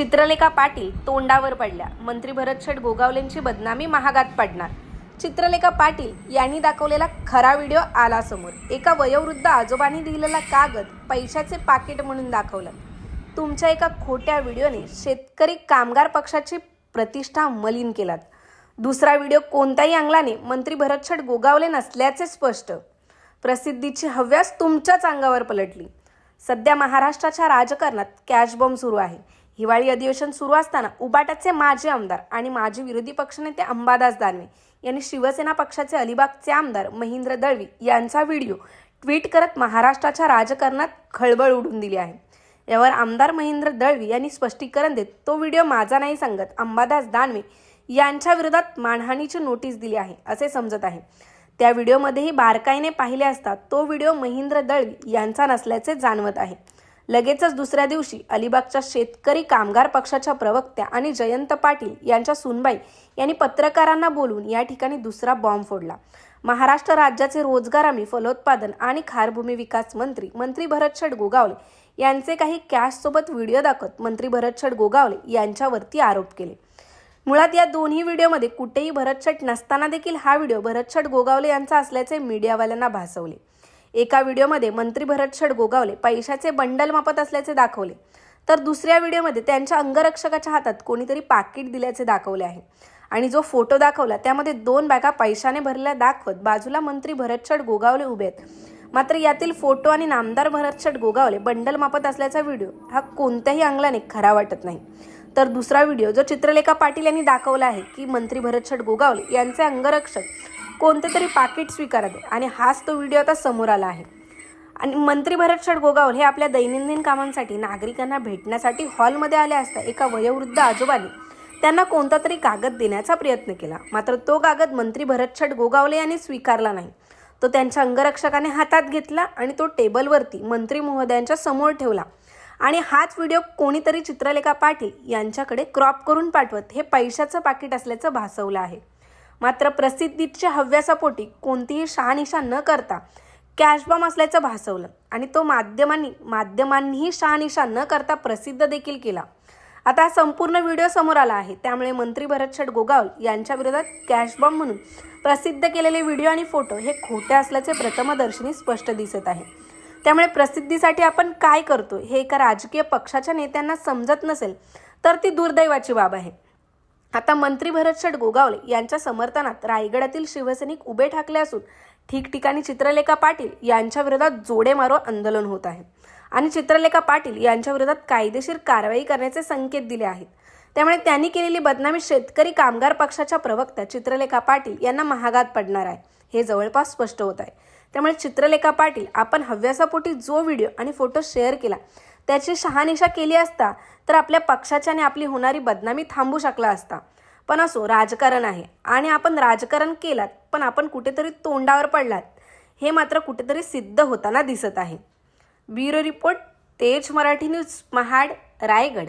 चित्रलेखा पाटील तोंडावर पडल्या. मंत्री भरतशेठ गोगावलेंची बदनामी महागात पडणार. चित्रलेखा पाटील यांनी दाखवलेला खरा व्हिडिओ आला समोर. एका वयोवृद्ध आजोबांनी दिलेला कागद पैशाचे पाकिट म्हणून दाखवलं. तुमच्या एका खोट्या व्हिडिओने शेतकरी कामगार पक्षाची प्रतिष्ठा मलिन केलात. दुसरा व्हिडिओ कोणत्याही अंगलाने मंत्री भरतशेठ गोगावले नसल्याचे स्पष्ट. प्रसिद्धीची हव्यास तुमच्याच अंगावर पलटली. सध्या महाराष्ट्राच्या राजकारणात कॅश बॉम्ब सुरू आहे. हिवाळी अधिवेशन सुरू असताना उबाटाचे माजी आमदार आणि माजी विरोधी पक्षनेते अंबादास दानवे यांनी शिवसेना पक्षाचे अलिबागचे आमदार महेंद्र दळवी यांचा व्हिडिओ ट्विट करत महाराष्ट्राच्या राजकारणात खळबळ उडून दिली आहे. यावर आमदार महेंद्र दळवी यांनी स्पष्टीकरण देत तो व्हिडिओ माझा नाही सांगत अंबादास दानवे यांच्या विरोधात मानहानीची नोटीस दिली आहे असे समजत आहे. त्या व्हिडिओमध्येही बारकाईने पाहिले असता तो व्हिडिओ महेंद्र दळवी यांचा नसल्याचे जाणवत आहे. लगेचच दुसऱ्या दिवशी अलिबागच्या शेतकरी कामगार पक्षाच्या प्रवक्त्या आणि जयंत पाटील यांच्या सुनबाई यांनी पत्रकारांना बोलून या ठिकाणी दुसरा बॉम्ब फोडला. महाराष्ट्र राज्याचे रोजगार हमी, फलोत्पादन आणि खारभूमी विकास मंत्री भरतशेठ गोगावले यांचे काही कॅशसोबत व्हिडिओ दाखवत मंत्री भरतशेठ गोगावले यांच्यावरती आरोप केले. मुळात या दोन्ही व्हिडिओमध्ये कुठेही भरतशेठ नसताना देखील हा व्हिडिओ भरतशेठ गोगावले यांचा असल्याचे मीडियावाल्यांना भासवले. एका व्हिडिओमध्ये मंत्री भरतशेठ गोगावले पैशाचे बंडल मापत असल्याचे दाखवले, तर दुसऱ्या व्हिडिओमध्ये त्यांच्या अंगरक्षकाच्या हातात कोणीतरी पाकिट दिल्याचे दाखवले आहे. आणि जो फोटो दाखवला त्यामध्ये 2 बॅगा पैशाने भरलेल्या दाखवत बाजूला मंत्री भरतशेठ गोगावले उभे आहेत. मात्र यातील फोटो आणि नामदार भरतशेठ गोगावले बंडल मापत असल्याचा व्हिडिओ हा कोणत्याही अंगलाने खरा वाटत नाही. तर दुसरा व्हिडिओ जो चित्रलेखा पाटील यांनी दाखवला आहे की मंत्री भरतशेठ गोगावले यांचे अंगरक्षक कोणते तरी पाकिट स्वीकारत आहे आणि हाच तो व्हिडिओ आता समोर आला आहे. आणि मंत्री भरतशेठ गोगावले हे आपल्या दैनंदिन कामांसाठी नागरिकांना भेटण्यासाठी हॉलमध्ये आले असता एका वयोवृद्ध आजोबांनी त्यांना कोणता तरी कागद देण्याचा प्रयत्न केला. मात्र तो कागद मंत्री भरतशेठ गोगावले यांनी स्वीकारला नाही. तो त्यांच्या अंगरक्षकाने हातात घेतला आणि तो टेबलवरती मंत्री महोदयांच्या समोर ठेवला. आणि हाच व्हिडिओ कोणीतरी चित्रलेखा पाटील यांच्याकडे क्रॉप करून पाठवत हे पैशाचं पाकिट असल्याचं भासवलं आहे. मात्र प्रसिद्धीच्या हव्यासापोटी कोणतीही शहानिशा न करता कॅश बॉम्ब असल्याचं भासवलं आणि तो माध्यमांनीही शहानिशा न करता प्रसिद्ध देखील केला. आता हा संपूर्ण व्हिडिओ समोर आला आहे. त्यामुळे मंत्री भरतशेठ गोगावले यांच्या विरोधात कॅश बॉम्ब म्हणून प्रसिद्ध केलेले व्हिडिओ आणि फोटो हे खोटे असल्याचे प्रथमदर्शनी स्पष्ट दिसत आहे. त्यामुळे प्रसिद्धीसाठी आपण काय करतो हे एका राजकीय पक्षाच्या नेत्यांना समजत नसेल तर ती दुर्दैवाची बाब आहे. आता मंत्री भरतशेठ गोगावले यांच्या समर्थनात रायगडातील शिवसैनिक उभे ठाकले असून ठिकठिकाणी चित्रलेखा पाटील यांच्या विरोधात जोडे मारो आंदोलन होत आहे आणि चित्रलेखा पाटील यांच्या विरोधात कायदेशीर कारवाई करण्याचे संकेत दिले आहेत. त्यामुळे त्यांनी केलेली बदनामी शेतकरी कामगार पक्षाच्या प्रवक्त्या चित्रलेखा पाटील यांना महागात पडणार आहे हे जवळपास स्पष्ट होत आहे. त्यामुळे चित्रलेखा पाटील आपण हव्यासापोटी जो व्हिडिओ आणि फोटो शेअर केला त्याची शहानिशा केली असता तर आपल्या पक्षाची आणि आपली होणारी बदनामी थांबू शकला असता. पण असो, राजकारण आहे आणि आपण राजकारण केलात पण आपण कुठेतरी तोंडावर पडलात हे मात्र कुठेतरी सिद्ध होताना दिसत आहे. ब्युरो रिपोर्ट, तेज मराठी न्यूज, महाड, रायगड.